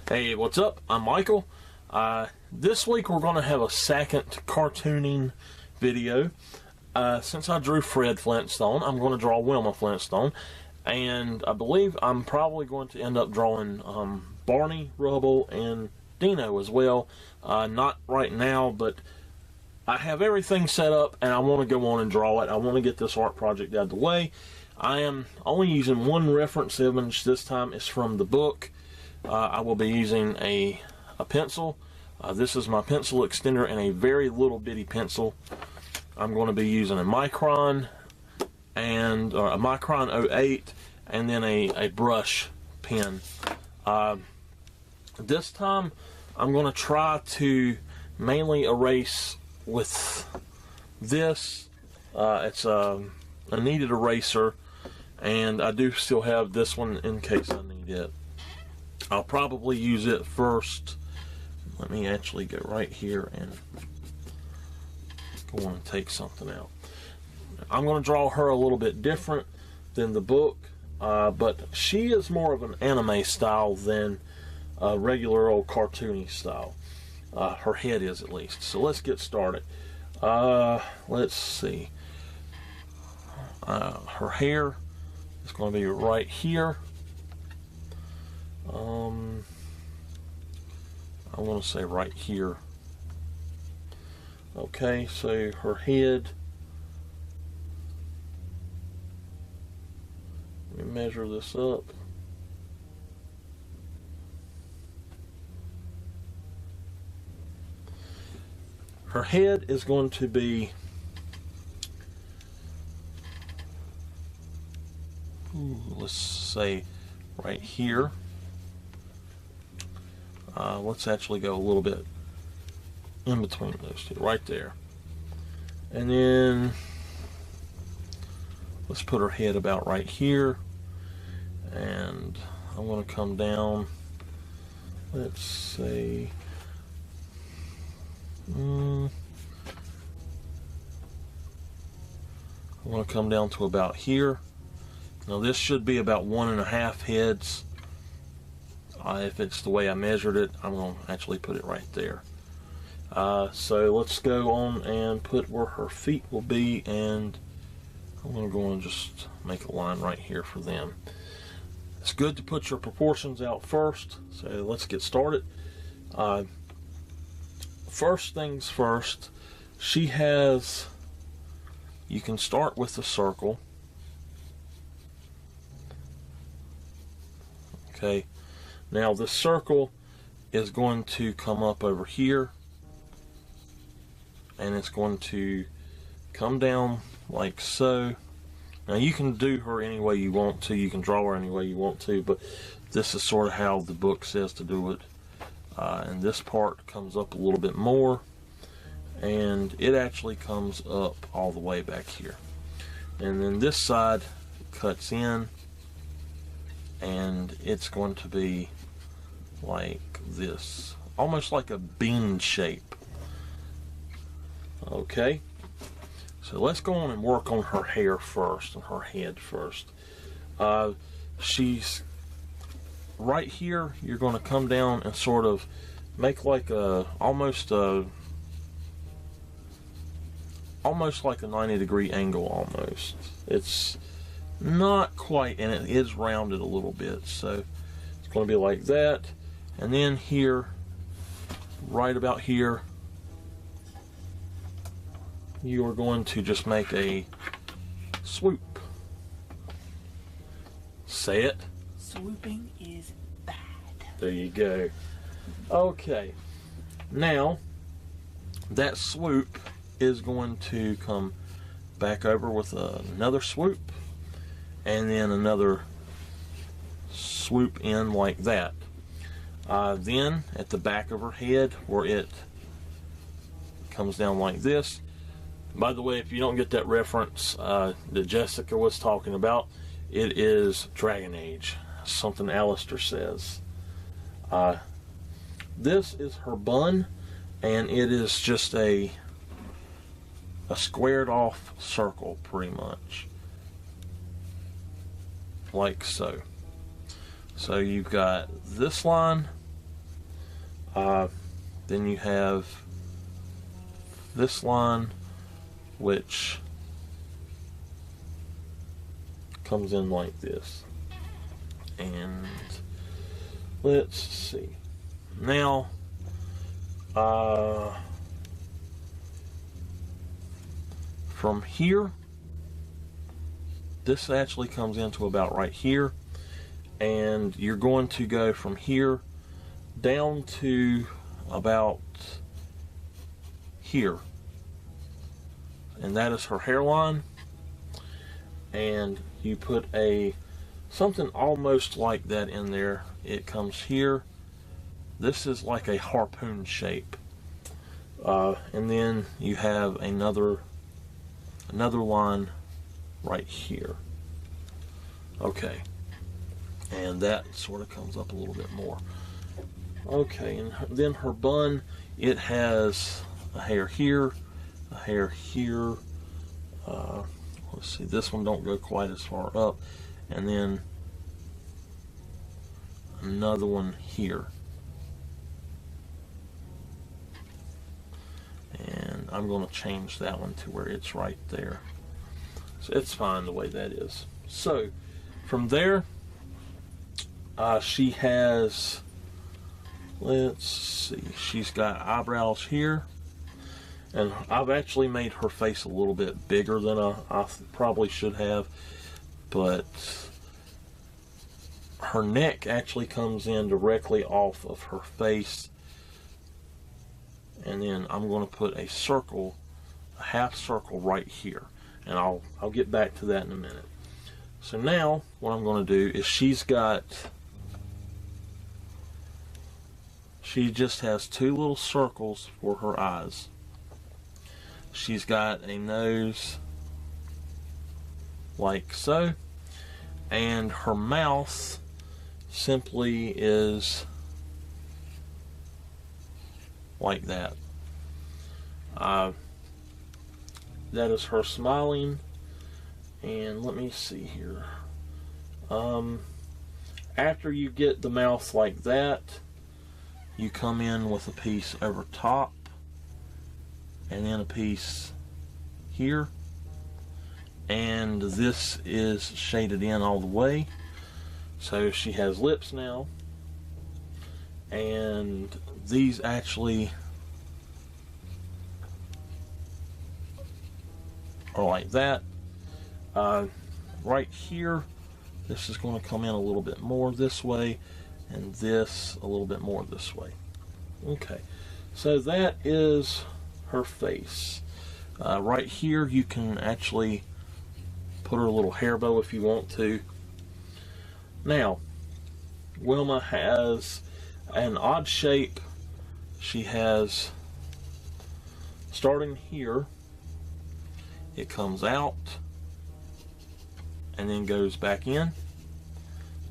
Hey, what's up? I'm Michael. This week we're going to have a second cartooning video. Since I drew Fred Flintstone, I'm going to draw Wilma Flintstone. And I believe I'm probably going to end up drawing Barney, Rubble, and Dino as well. Not right now, but I have everything set up and I want to go on and draw it. I want to get this art project out of the way. I am only using one reference image this time. It's from the book. I will be using a pencil. This is my pencil extender and a very little bitty pencil. I'm going to be using a Micron and a Micron 08 and then a brush pen. This time I'm going to try to mainly erase with this. It's a kneaded eraser, and I do still have this one in case I need it. I'll probably use it first. Let me actually go right here and go on and take something out. I'm going to draw her a little bit different than the book, but she is more of an anime style than a regular old cartoony style. Her head is, at least. So let's get started. Let's see. Her hair is going to be right here. I want to say right here. Okay, so her head. Let me measure this up. Her head is going to be let's say right here. Let's actually go a little bit in between those two, right there. And then let's put her head about right here. And I'm going to come down, let's say, I'm going to come down to about here. Now this should be about 1.5 heads. If it's the way I measured it, I'm going to actually put it right there. So let's go on and put where her feet will be, and I'm going to go and just make a line right here for them. It's good to put your proportions out first, so let's get started. First things first, she has, you can start with the circle. Okay. Now the circle is going to come up over here, and it's going to come down like so. Now you can do her any way you want to, you can draw her any way you want to, but this is sort of how the book says to do it. And this part comes up a little bit more, and it actually comes up all the way back here. And then this side cuts in, and it's going to be like this, almost like a bean shape. Okay, so let's go on and work on her hair first and her head first. She's right here. You're going to come down and sort of make like almost like a 90-degree angle almost. It's not quite, and it is rounded a little bit, so it's going to be like that. And then here, right about here, you are going to just make a swoop. Say it. Swooping is bad. There you go. Okay, now that swoop is going to come back over with another swoop, and then another swoop in like that. Then at the back of her head, where it comes down like this. By the way, if you don't get that reference that Jessica was talking about, it is Dragon Age, something Alistair says. This is her bun, and it is just a squared off circle, pretty much. Like so. So you've got this line, Then you have this line, which comes in like this. And let's see. Now, from here, this actually comes into about right here, and you're going to go from here down to about here, and that is her hairline. And you put something almost like that in there. It comes here. This is like a harpoon shape, and then you have another line right here. Okay, and that sort of comes up a little bit more. Okay, and then her bun, it has a hair here, a hair here. Let's see, this one don't go quite as far up, and then another one here. And I'm going to change that one to where it's right there. So it's fine the way that is. So from there, she has, let's see, she's got eyebrows here. And I've actually made her face a little bit bigger than I probably should have. But her neck actually comes in directly off of her face. And then I'm going to put a circle, a half circle right here. And I'll get back to that in a minute. So now what I'm going to do is she just has two little circles for her eyes. She's got a nose like so, and her mouth simply is like that. That is her smiling. And let me see here. After you get the mouth like that, you come in with a piece over top, and then a piece here, and this is shaded in all the way. So she has lips now, and these actually are like that. Right here, this is going to come in a little bit more this way, and this a little bit more this way. Okay, so that is her face. Right here, you can actually put her a little hair bow if you want to. Now, Wilma has an odd shape. She has, starting here, it comes out and then goes back in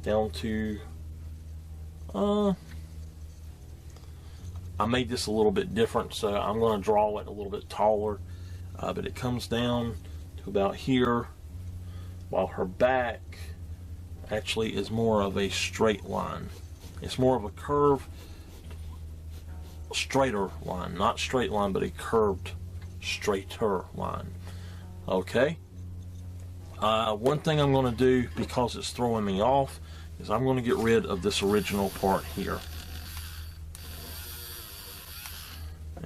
down to I made this a little bit different, so I'm going to draw it a little bit taller, but it comes down to about here, while her back actually is more of a straight line. It's more of a curved, straighter line, not straight line, but a curved, straighter line. Okay. One thing I'm going to do, because it's throwing me off, is I'm going to get rid of this original part here.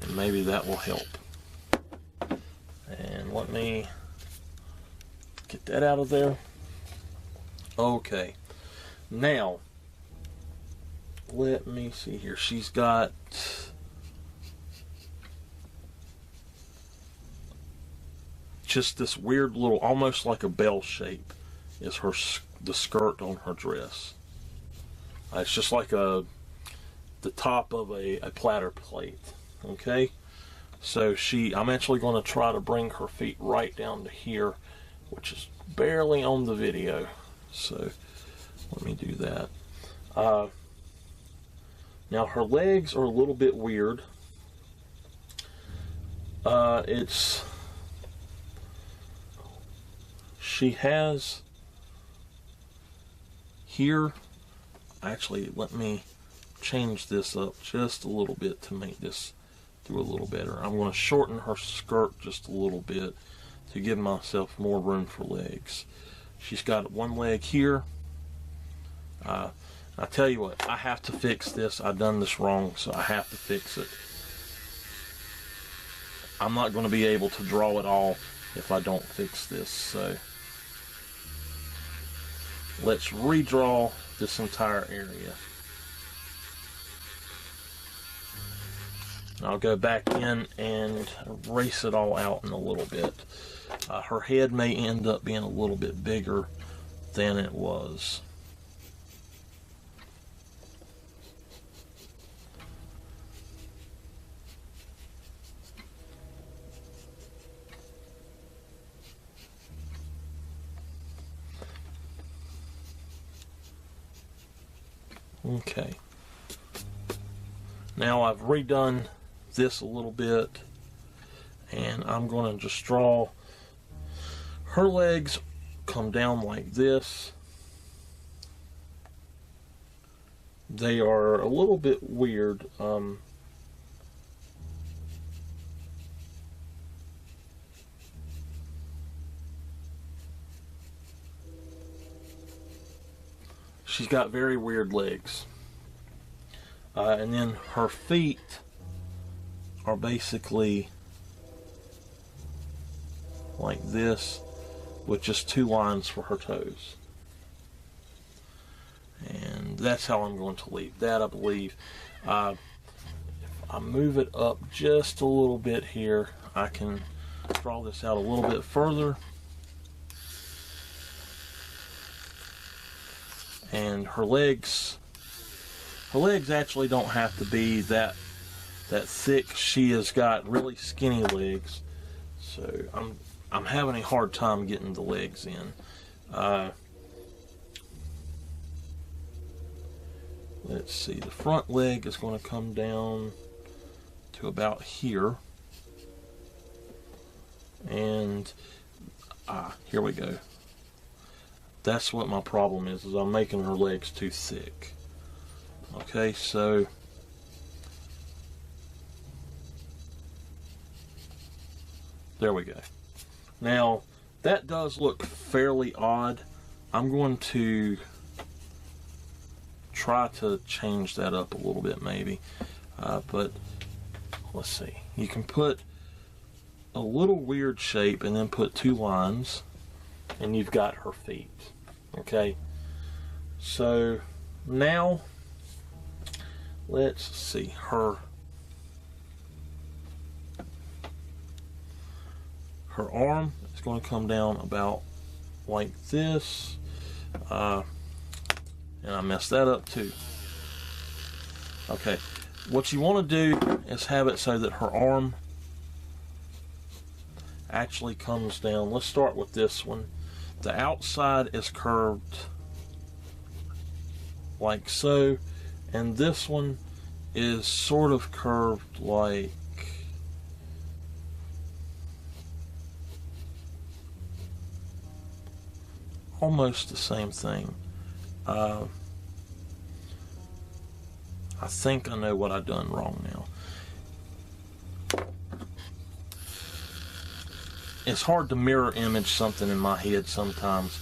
And maybe that will help. And let me get that out of there. Okay. Now, let me see here. She's got just this weird little, almost like a bell shape, is the skirt on her dress. It's just like the top of a platter plate. Okay, so I'm actually going to try to bring her feet right down to here, which is barely on the video. So let me do that. Now her legs are a little bit weird. She has here, actually let me change this up just a little bit to make this do a little better. I'm going to shorten her skirt just a little bit to give myself more room for legs. She's got one leg here. I tell you what, I have to fix this. I've done this wrong, so I have to fix it. I'm not going to be able to draw it all if I don't fix this. So let's redraw this entire area. I'll go back in and erase it all out in a little bit. Her head may end up being a little bit bigger than it was. Okay. Now I've redone this a little bit, and I'm going to just draw her legs come down like this. They are a little bit weird. She's got very weird legs. And then her feet are basically like this, with just 2 lines for her toes. And that's how I'm going to leave that, I believe. If I move it up just a little bit here, I can draw this out a little bit further. And her legs actually don't have to be that thick. She has got really skinny legs, so I'm having a hard time getting the legs in. Let's see, the front leg is going to come down to about here, and here we go. That's what my problem is I'm making her legs too thick. Okay, so there we go. Now, that does look fairly odd. I'm going to try to change that up a little bit maybe. But let's see. You can put a little weird shape and then put 2 lines, and you've got her feet. Okay, so now let's see, her arm is going to come down about like this, and I messed that up too. Okay, what you want to do is have it so that her arm actually comes down. Let's start with this one. The outside is curved like so, and this one is sort of curved like almost the same thing. I think I know what I've done wrong now. It's hard to mirror image something in my head sometimes,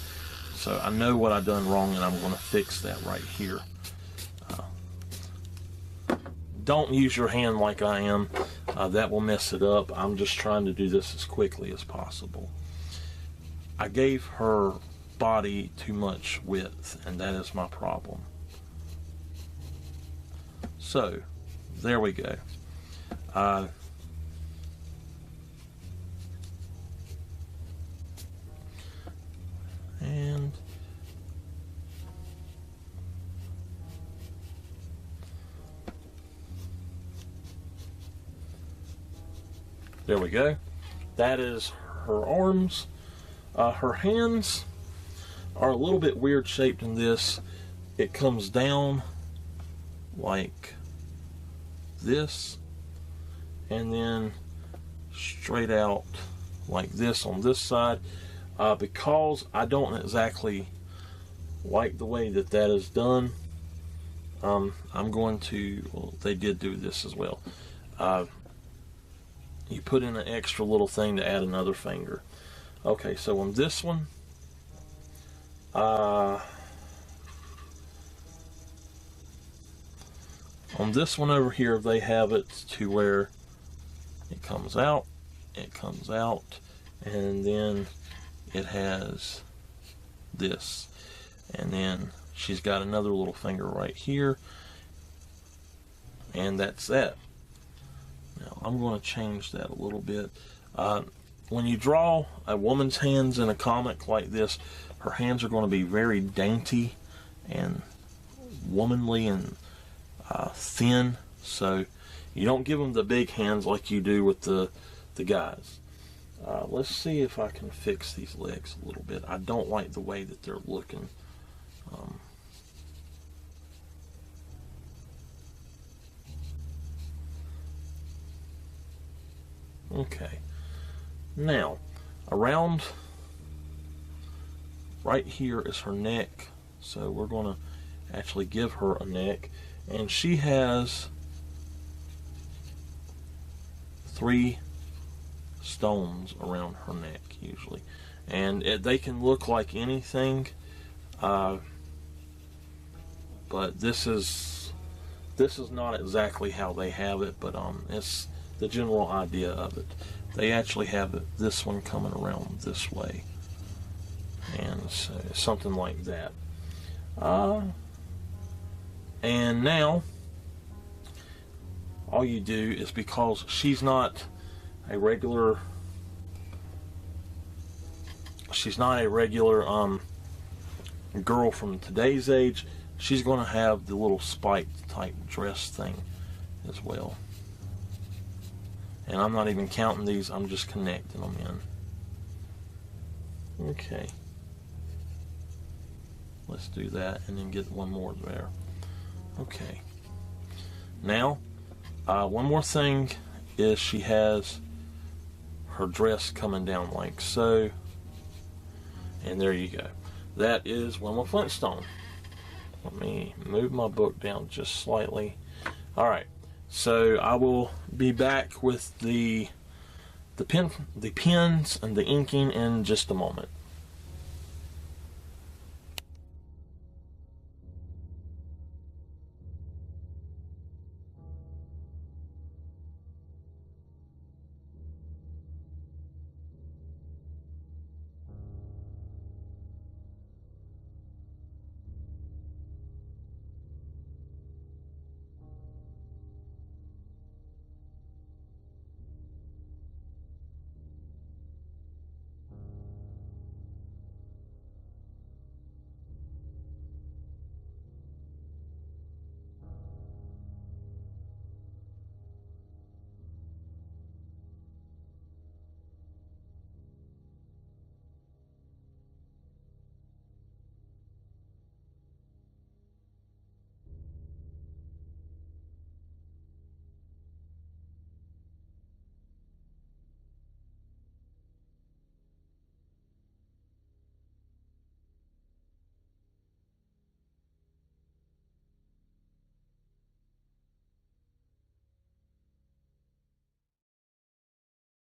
so I know what I've done wrong, and I'm going to fix that right here. Don't use your hand like I am. That will mess it up. I'm just trying to do this as quickly as possible. I gave her body too much width, and that is my problem. So, there we go. And there we go. That is her arms. Her hands are a little bit weird shaped in this. It comes down like this, and then straight out like this on this side. Because I don't exactly like the way that is done, I'm going to, well, they did do this as well. You put in an extra little thing to add another finger. Okay, so on this one, on this one over here, they have it to where it comes out, and then it has this. And then she's got another little finger right here, and that's that. Now I'm going to change that a little bit. When you draw a woman's hands in a comic like this, her hands are going to be very dainty and womanly and thin, so you don't give them the big hands like you do with the guys. Let's see if I can fix these legs a little bit. I don't like the way that they're looking. Okay, now around right here is her neck, so we're going to actually give her a neck, and she has 3 stones around her neck usually, and they can look like anything, but this is not exactly how they have it, but it's the general idea of it. They actually have this one coming around this way, and so something like that. And now all you do is, because she's not a regular girl from today's age, she's going to have the little spiked type dress thing as well. And I'm not even counting these, I'm just connecting them in. Okay. Let's do that and then get one more there. Okay. Now, one more thing is she has her dress coming down like so. And there you go. That is Wilma Flintstone. Let me move my book down just slightly. Alright. So I will be back with the pens and the inking in just a moment.